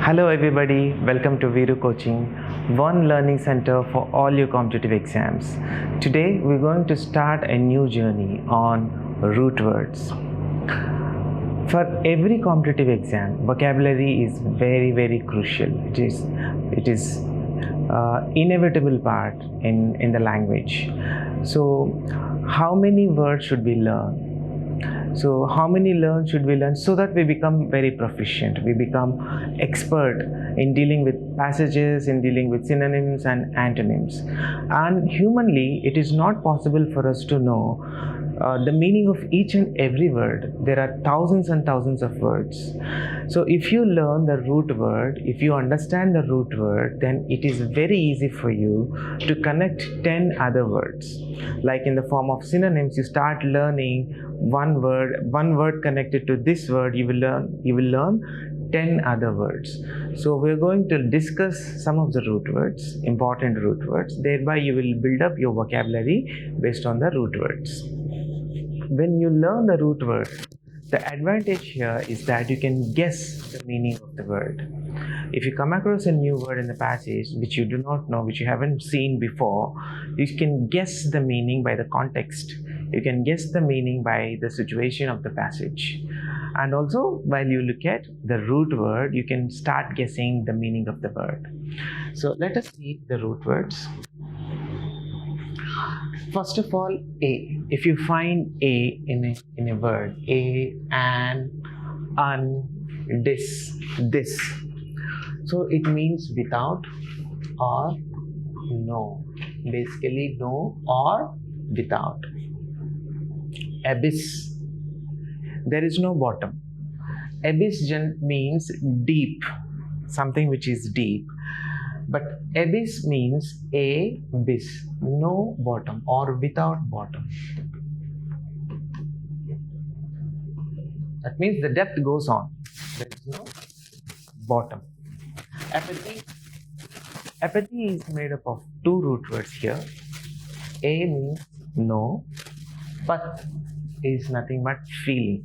Hello everybody, welcome to Viru Coaching, one learning center for all your competitive exams. Today we're going to start a new journey on root words. For every competitive exam, vocabulary is very crucial. It is inevitable part in the language. So how many words should we learn? So how many should we learn so that we become very proficient, we become expert in dealing with passages, in dealing with synonyms and antonyms. And humanly, it is not possible for us to know the meaning of each and every word. There are thousands and thousands of words. So if you learn the root word, if you understand the root word, then it is very easy for you to connect 10 other words. Like in the form of synonyms, you start learning one word connected to this word, you will learn 10 other words. So we're going to discuss some of the root words, important root words. Thereby you will build up your vocabulary based on the root words. When you learn the root word, the advantage here is that you can guess the meaning of the word. If you come across a new word in the passage which you do not know, which you haven't seen before, you can guess the meaning by the context. You can guess the meaning by the situation of the passage. And also, while you look at the root word, you can start guessing the meaning of the word. So let us see the root words. First of all, A. If you find A in a word, A, an, this. So it means without or no. Basically no or without. Abyss. There is no bottom. Abyss means deep, something which is deep. But abyss means abyss, no bottom or without bottom. That means the depth goes on. There is no bottom. Apathy is made up of two root words here. A means no, but is nothing but feeling.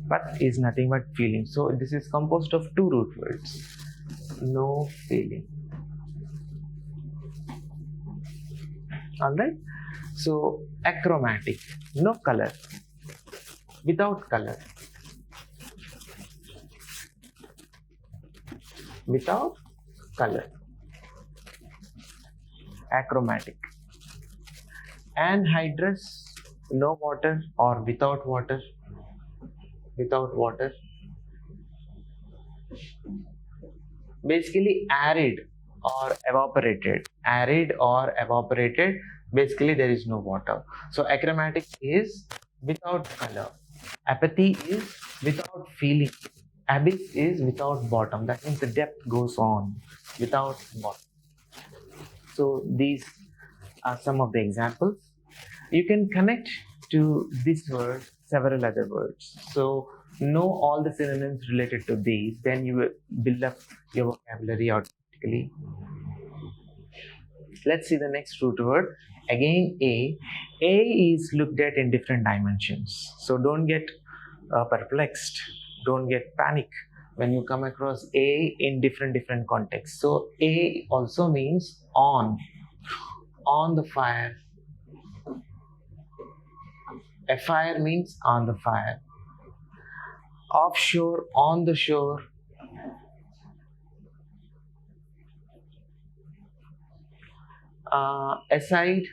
But is nothing but feeling. So this is composed of two root words. No feeling. Alright? So achromatic, no color, without color. Without color. Achromatic. Anhydrous, no water or without water. Without water. Basically arid or evaporated. Arid or evaporated. Basically there is no water. So achromatic is without color. Apathy is without feeling. Abyss is without bottom. That means the depth goes on without bottom. So these are some of the examples. You can connect to this word several other words. So know all the synonyms related to these, then you will build up your vocabulary automatically. Let's see the next root word. Again, A. A is looked at in different dimensions. So don't get perplexed. Don't get panic when you come across A in different contexts. So A also means on the fire. A fire means on the fire. Offshore, on the shore. Aside,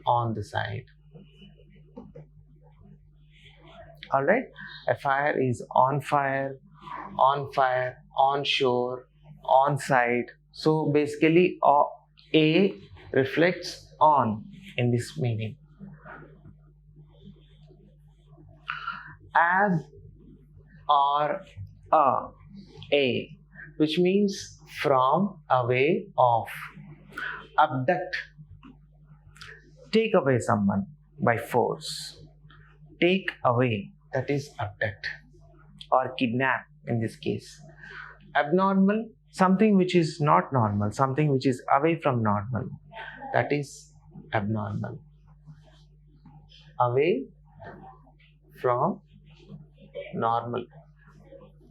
on the side. Alright, a fire is on fire, on shore, on side. So basically A reflects on in this meaning. Ab or a, which means from, away, off. Abduct, take away someone by force. Take away, that is abduct, or kidnap in this case. Abnormal, something which is not normal, something which is away from normal, that is abnormal. Away from normal.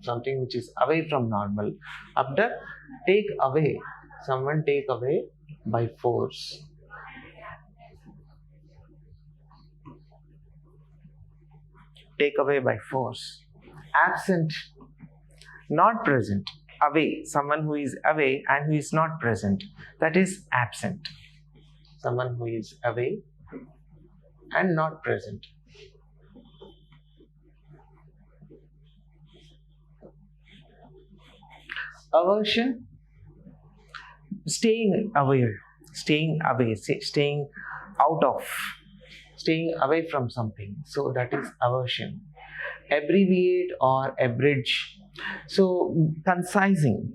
something which is away from normal. After take away, someone take away by force. Take away by force. Absent, not present. Away, someone who is away and who is not present. That is absent. Someone who is away and not present. Aversion, staying away, staying out of, staying away from something. So that is aversion. Abbreviate or abridge. So concising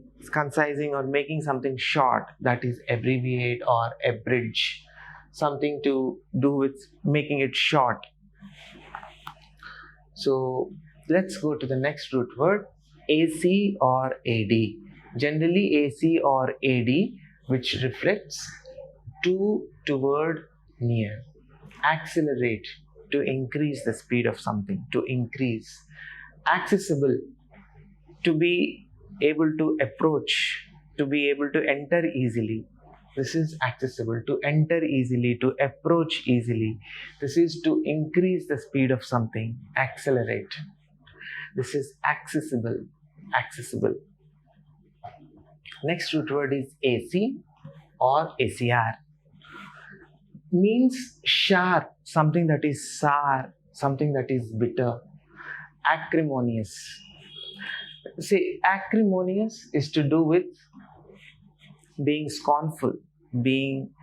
or making something short, that is abbreviate or abridge. Something to do with making it short. So let's go to the next root word, AC or AD. Generally AC or AD, which reflects to, toward, near. Accelerate, to increase the speed of something, to increase. Accessible, to be able to approach, to be able to enter easily. This is accessible, to enter easily, to approach easily. This is to increase the speed of something, accelerate. This is accessible, accessible. Next root word is AC or ACR. Means sharp, something that is sour, something that is bitter. Acrimonious. See, acrimonious is to do with being scornful, being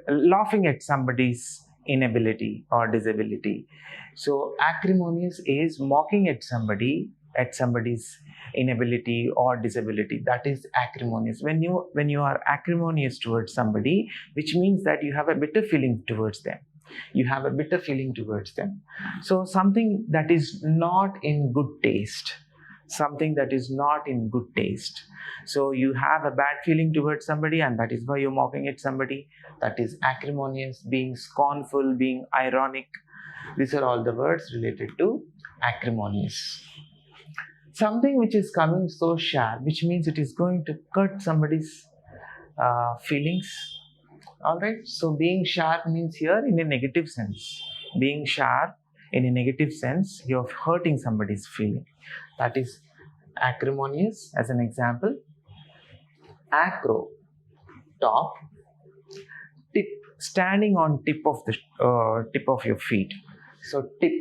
laughing at somebody's inability or disability. So acrimonious is mocking at somebody's inability or disability. That is acrimonious. When you are acrimonious towards somebody, which means that you have a bitter feeling towards them. You have a bitter feeling towards them. So something that is not in good taste. Something that is not in good taste. So you have a bad feeling towards somebody, and that is why you're mocking at somebody. That is acrimonious, being scornful, being ironic. These are all the words related to acrimonious. Something which is coming so sharp, which means it is going to cut somebody's feelings. Alright, so being sharp means here in a negative sense. Being sharp in a negative sense, you're hurting somebody's feeling. That is acrimonious. As an example, acro, top, tip, standing on tip of your feet. So tip,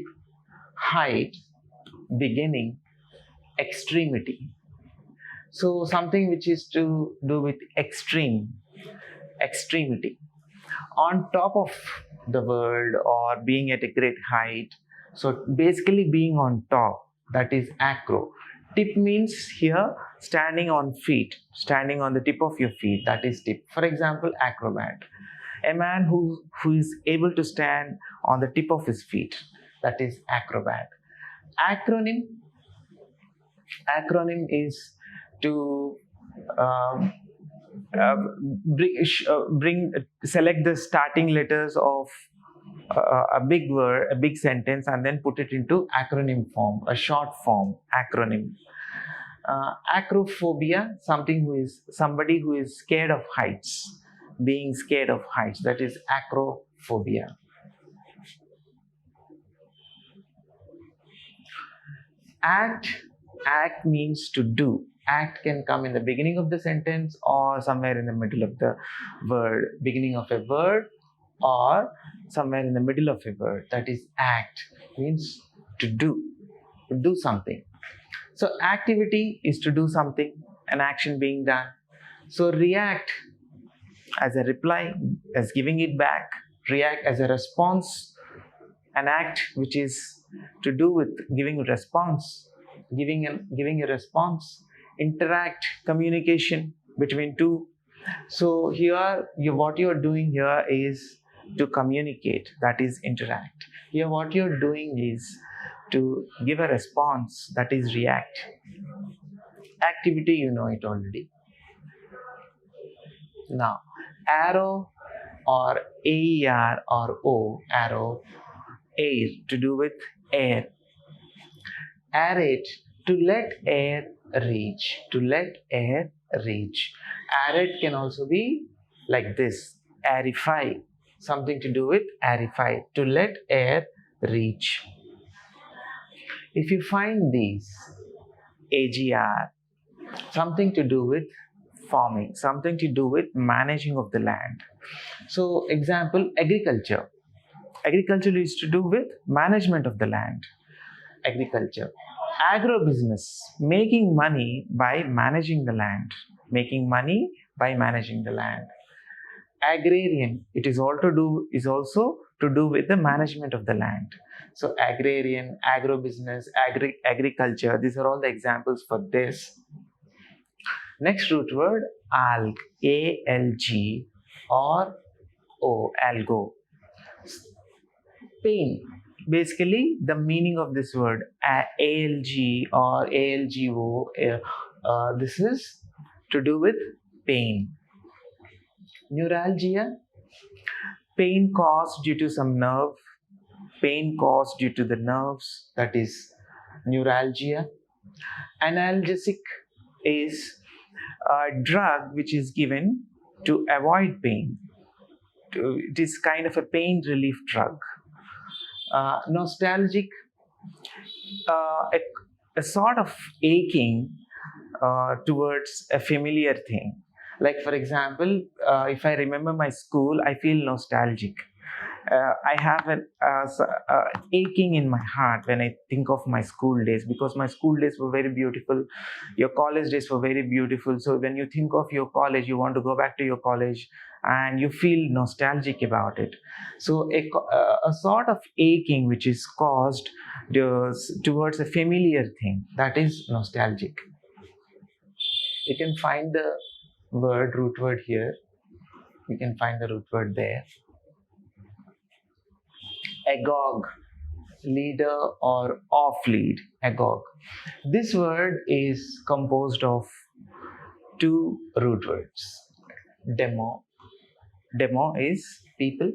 height, beginning, extremity. So something which is to do with extremity. On top of the world or being at a great height. So basically being on top, that is acro. Tip means here standing on feet, standing on the tip of your feet, that is tip. For example, acrobat. A man who is able to stand on the tip of his feet, that is acrobat. Acronym is to select the starting letters of a big word, a big sentence, and then put it into acronym form, a short form, acronym. Acrophobia, somebody who is scared of heights, being scared of heights, that is acrophobia. Act means to do. Act can come in the beginning of the sentence or somewhere in the middle of the word, beginning of a word or somewhere in the middle of a word. That is act, means to do something. So activity is to do something, an action being done. So react as a reply, as giving it back. React as a response, an act which is to do with giving a response, giving a response. Interact, communication between two. So here, what you're doing here is to communicate, that is interact. Here what you're doing is to give a response, that is react. Activity, you know it already. Now, arrow or AER or O, arrow, air, to do with air. Aerate, to let air reach. To let air reach. Aerate can also be like this. Aerify. Something to do with aerify. To let air reach. If you find these, AGR, something to do with farming, something to do with managing of the land. So, example, agriculture. Agriculture is to do with management of the land. Agriculture. Agro-business, making money by managing the land. Making money by managing the land. Agrarian, it is also to do with the management of the land. So agrarian, agro-business, agriculture, these are all the examples for this. Next root word, alg, A-L-G or O, algo. Pain. Basically, the meaning of this word, ALG or ALGO, this is to do with pain. Neuralgia, pain caused due to some nerve, pain caused due to the nerves, that is neuralgia. Analgesic is a drug which is given to avoid pain. It is kind of a pain relief drug. Nostalgic, a sort of aching towards a familiar thing. Like for example, if I remember my school, I feel nostalgic. I have an aching in my heart when I think of my school days, because my school days were very beautiful. Your college days were very beautiful. So when you think of your college, you want to go back to your college and you feel nostalgic about it. So a sort of aching which is caused towards a familiar thing, that is nostalgic. You can find the root word here. You can find the root word there. Agog, leader or off lead, agog. This word is composed of two root words. Demo. Demo is people.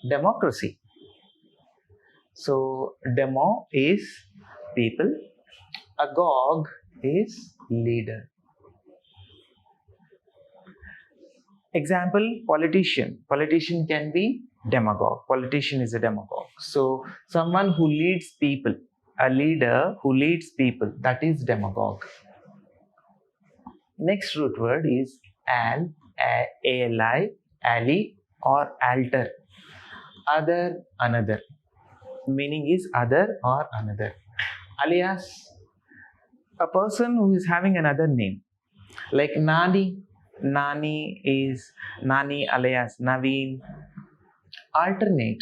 Democracy. So demo is people. Agog is leader. Example, politician. Politician can be demagogue. Politician is a demagogue. So someone who leads people, a leader who leads people, that is demagogue. Next root word is al, ali, ally or alter. Other, another. Meaning is other or another. Alias, a person who is having another name. Like Nani. Nani is Nani alias Naveen. Alternate,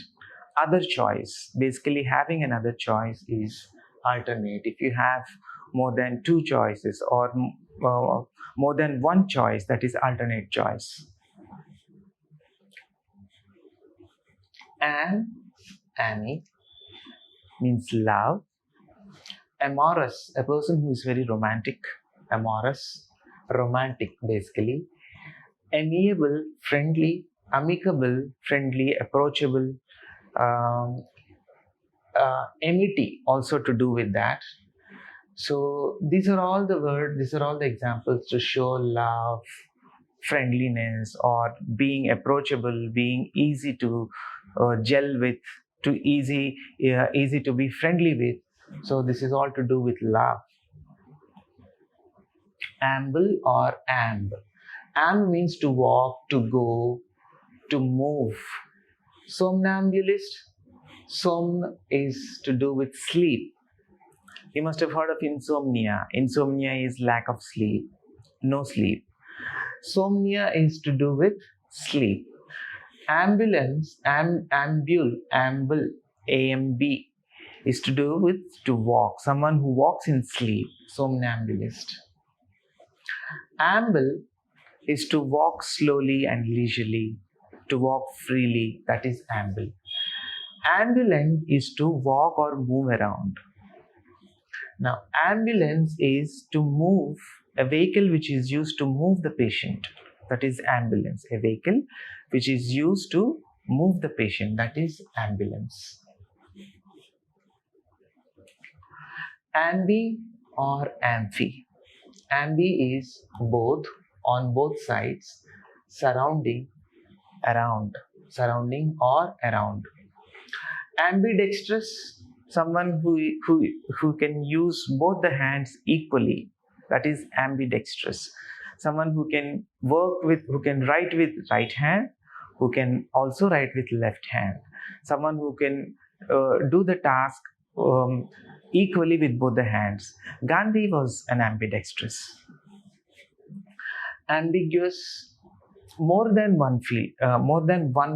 other choice. Basically, having another choice is alternate. If you have more than two choices or more than one choice, that is alternate choice. Annie means love. Amorous, a person who is very romantic. Amorous, romantic basically. Amiable, friendly. Amicable, friendly, approachable. Amity, also to do with that. So these are all the words, these are all the examples to show love, friendliness, or being approachable, being easy to gel with, easy to be friendly with. So this is all to do with love. Amble or amb. Amb means to walk, to go, to move. Somnambulist. Somn is to do with sleep. You must have heard of insomnia. Insomnia is lack of sleep, no sleep. Somnia is to do with sleep. Ambulance, amble, A-M-B, is to do with to walk. Someone who walks in sleep, somnambulist. Amble is to walk slowly and leisurely, to walk freely, that is amble. Ambulant is to walk or move around. Now, ambulance is to move, a vehicle which is used to move the patient, that is ambulance. A vehicle which is used to move the patient, that is ambulance. Ambi or amphi. Ambi is both, on both sides, surrounding, around, surrounding or around. Ambidextrous, someone who can use both the hands equally, that is ambidextrous. Someone who can write with right hand, who can also write with left hand. Someone who can do the task equally with both the hands. Gandhi was an ambidextrous. Ambiguous, more than one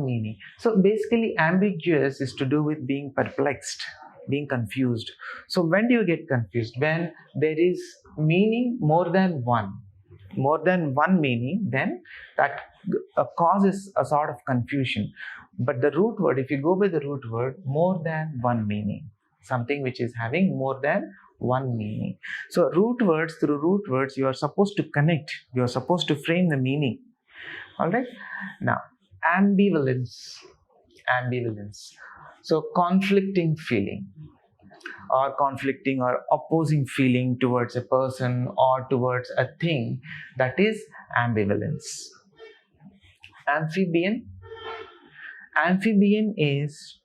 meaning. So basically, ambiguous is to do with being perplexed, being confused. So when do you get confused? When there is meaning more than one meaning, then that causes a sort of confusion. But the root word, if you go by the root word, more than one meaning, something which is having more than one meaning. So through root words, you are supposed to connect, you are supposed to frame the meaning. All right. Now, ambivalence. So conflicting feeling, or conflicting or opposing feeling towards a person or towards a thing, that is ambivalence. Amphibian. Amphibian is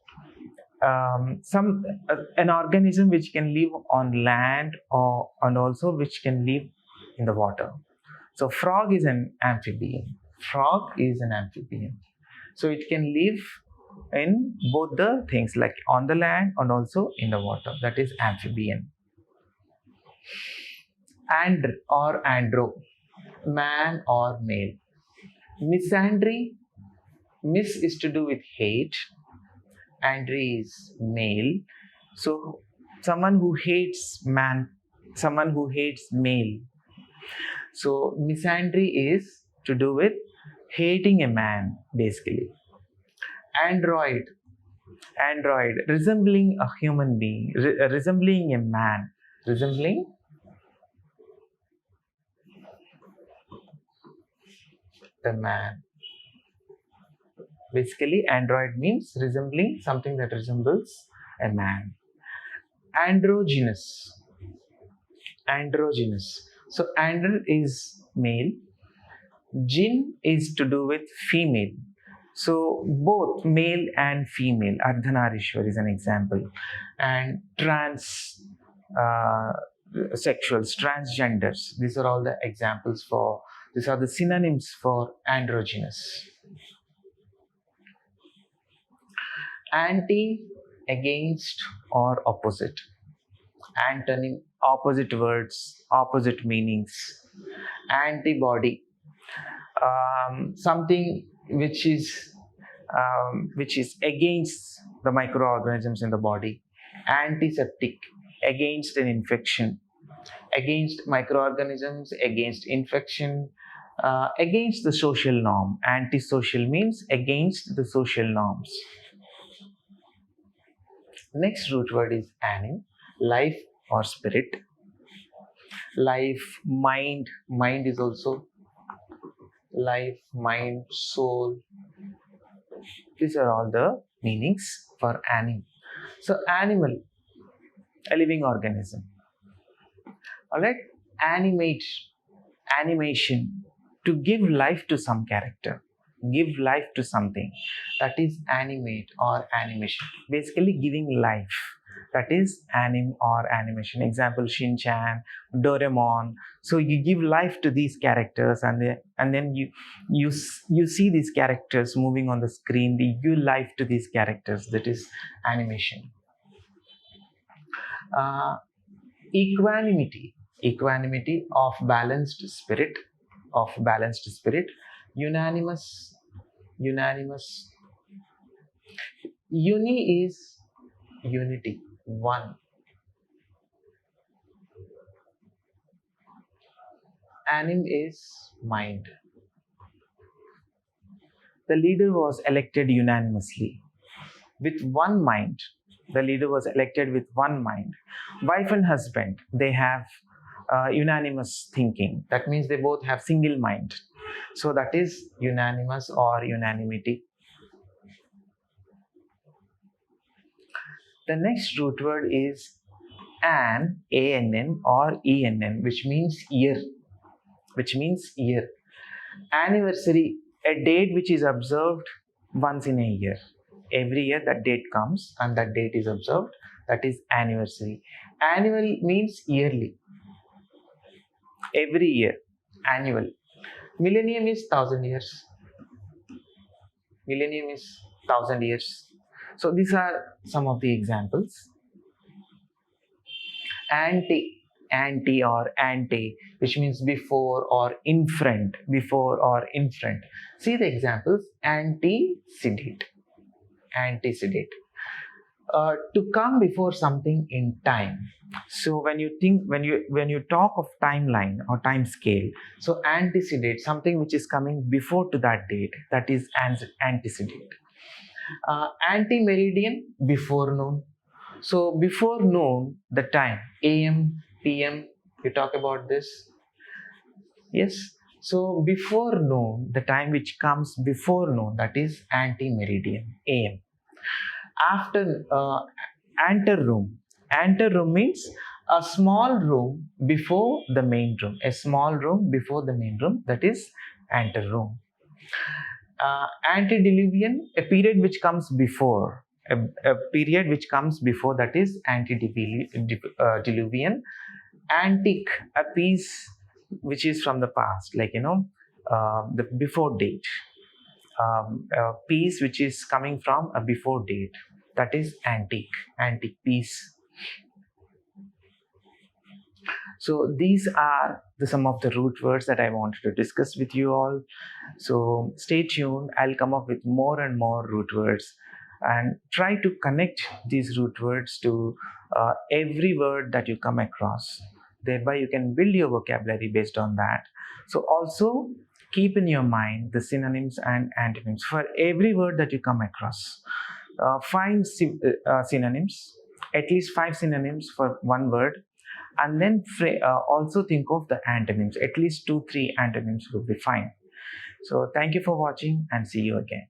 an organism which can live on land and also which can live in the water. So frog is an amphibian. So it can live in both the things, like on the land and also in the water. That is amphibian. Or andro, man or male. Misandry. Mis is to do with hate. Andry is male. So someone who hates man, someone who hates male. So misandry is to do with hating a man, basically. Android, resembling a human being, resembling a man, resembling the man. Basically, android means resembling something that resembles a man. Androgynous. So andro is male, gyn is to do with female. So both male and female. Ardhanarishwar is an example. And sexuals, transgenders. These are all the examples these are the synonyms for androgynous. Anti, against or opposite. Antonym, opposite words, opposite meanings. Antibody, something which is against the microorganisms in the body. Antiseptic, against an infection, against microorganisms, against infection, against the social norm. Antisocial means against the social norms. Next root word is anim, life or spirit. Life, mind is also life, mind, soul. These are all the meanings for anim. So animal, a living organism. All right. Animate, animation, to give life to some character, give life to something. That is animate or animation. Basically giving life. That is anim or animation. Example, Shin-chan, Doraemon. So you give life to these characters, and then you see these characters moving on the screen. You give life to these characters. That is animation. Equanimity of balanced spirit. Unanimous. Uni is unity, one. Anim is mind. The leader was elected unanimously with one mind. Wife and husband, they have unanimous thinking. That means they both have single mind. So that is unanimous or unanimity. The next root word is An, ANN or ENN, which means year. Anniversary, a date which is observed once in a year. Every year that date comes and that date is observed, that is anniversary. Annual means yearly. Every year, annual. Millennium is 1000 years. Millennium is 1000 years. So these are some of the examples. Ante or ante, which means before or in front. See the examples. Antecedent. To come before something in time. So when you talk of timeline or time scale, so antecedent, something which is coming before to that date, that is antecedent. Antemeridian, before noon. So before noon, the time, AM, PM, you talk about this. Yes. So before noon, the time which comes before noon, that is antemeridian, AM. After anteroom. Anteroom means a small room before the main room. A small room before the main room, that is anteroom. Antediluvian, a period which comes before. A period which comes before, that is antediluvian. Antique, a piece which is from the past, like the before date. A piece which is coming from a before date, that is antique piece. So these are some of the root words that I wanted to discuss with you all. So stay tuned. I'll come up with more and more root words and try to connect these root words to every word that you come across. Thereby you can build your vocabulary based on that. So also keep in your mind the synonyms and antonyms for every word that you come across. Find synonyms, at least 5 synonyms for one word, and then also think of the antonyms. At least 2-3 antonyms will be fine. So thank you for watching and see you again.